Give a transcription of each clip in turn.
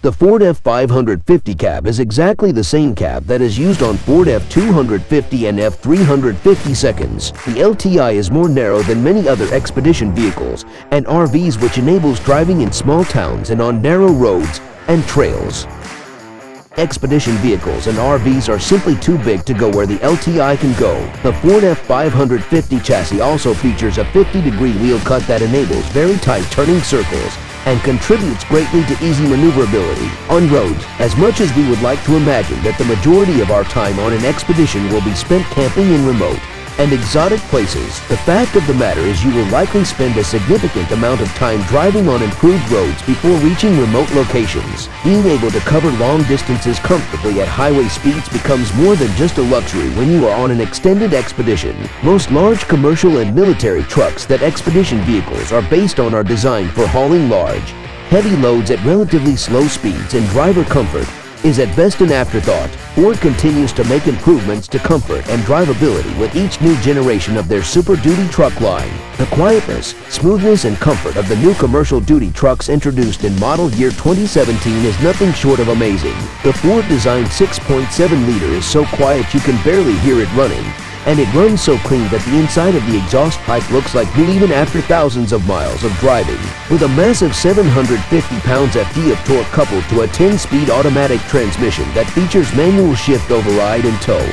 The Ford F550 cab is exactly the same cab that is used on Ford F250 and F350 seconds. The LTi is more narrow than many other expedition vehicles and RVs, which enables driving in small towns and on narrow roads and trails. Expedition vehicles and RVs are simply too big to go where the LTi can go. The Ford F550 chassis also features a 50-degree wheel cut that enables very tight turning circles and contributes greatly to easy maneuverability on roads. As much as we would like to imagine that the majority of our time on an expedition will be spent camping in remote and exotic places, the fact of the matter is you will likely spend a significant amount of time driving on improved roads before reaching remote locations. Being able to cover long distances comfortably at highway speeds becomes more than just a luxury when you are on an extended expedition. Most large commercial and military trucks that expedition vehicles are based on are designed for hauling large, heavy loads at relatively slow speeds, and driver comfort is at best an afterthought. Ford continues to make improvements to comfort and drivability with each new generation of their Super Duty truck line. The quietness, smoothness, and comfort of the new commercial duty trucks introduced in model year 2017 is nothing short of amazing. The Ford-designed 6.7-liter is so quiet you can barely hear it running, and it runs so clean that the inside of the exhaust pipe looks like new even after thousands of miles of driving. With a massive 750 pounds-ft of torque coupled to a 10-speed automatic transmission that features manual shift override and tow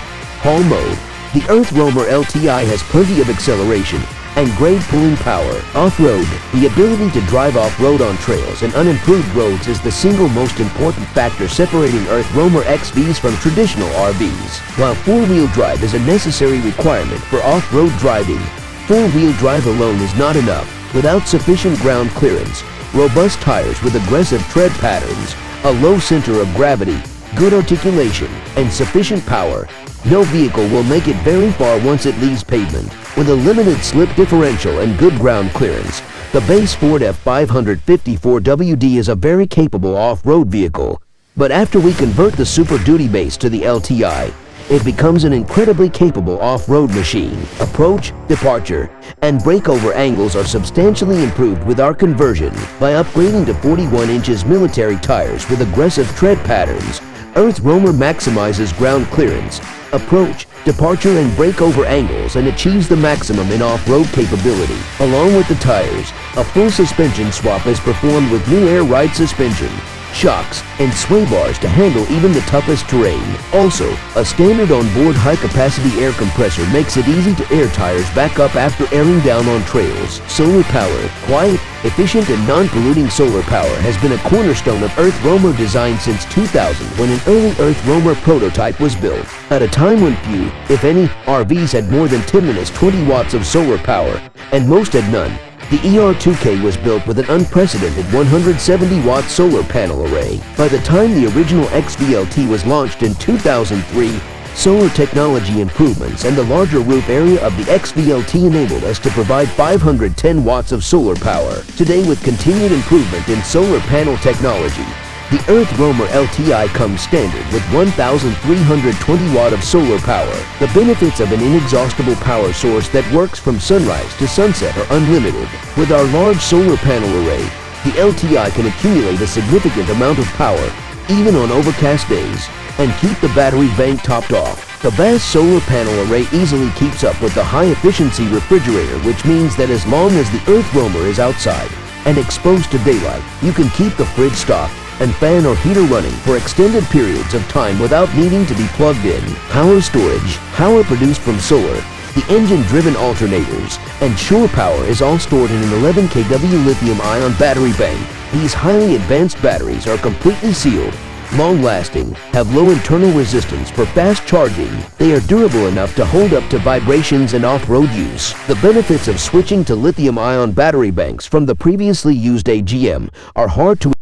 haul mode, the Earthroamer LTi has plenty of acceleration and great pulling power. Off-road, the ability to drive off-road on trails and unimproved roads is the single most important factor separating Earthroamer XVs from traditional RVs. While four-wheel drive is a necessary requirement for off-road driving, four-wheel drive alone is not enough. Without sufficient ground clearance, robust tires with aggressive tread patterns, a low center of gravity, good articulation, and sufficient power, no vehicle will make it very far once it leaves pavement. With a limited slip differential and good ground clearance, the base Ford F550 4WD is a very capable off-road vehicle. But after we convert the Super Duty base to the LTi, it becomes an incredibly capable off-road machine. Approach, departure, and breakover angles are substantially improved with our conversion. By upgrading to 41 inches military tires with aggressive tread patterns, Earthroamer maximizes ground clearance, approach, departure, and breakover angles and achieves the maximum in off-road capability. Along with the tires, a full suspension swap is performed with new air ride suspension, shocks, and sway bars to handle even the toughest terrain. Also, a standard onboard high-capacity air compressor makes it easy to air tires back up after airing down on trails. Solar power, quiet, efficient, and non-polluting solar power has been a cornerstone of Earthroamer design since 2000, when an early Earthroamer prototype was built. At a time when few, if any, RVs had more than 10 minutes 20 watts of solar power, and most had none, the ER2K was built with an unprecedented 170-watt solar panel array. By the time the original xv-lts was launched in 2003, solar technology improvements and the larger roof area of the xv-lts enabled us to provide 510 watts of solar power. Today, with continued improvement in solar panel technology, the Earthroamer LTi comes standard with 1,320 watt of solar power. The benefits of an inexhaustible power source that works from sunrise to sunset are unlimited. With our large solar panel array, the LTi can accumulate a significant amount of power even on overcast days and keep the battery bank topped off. The vast solar panel array easily keeps up with the high-efficiency refrigerator, which means that as long as the Earthroamer is outside and exposed to daylight, you can keep the fridge stocked and fan or heater running for extended periods of time without needing to be plugged in. Power storage, power produced from solar, the engine-driven alternators, and shore power is all stored in an 11 kW lithium-ion battery bank. These highly advanced batteries are completely sealed, long-lasting, have low internal resistance for fast charging. They are durable enough to hold up to vibrations and off-road use. The benefits of switching to lithium-ion battery banks from the previously used AGM are hard to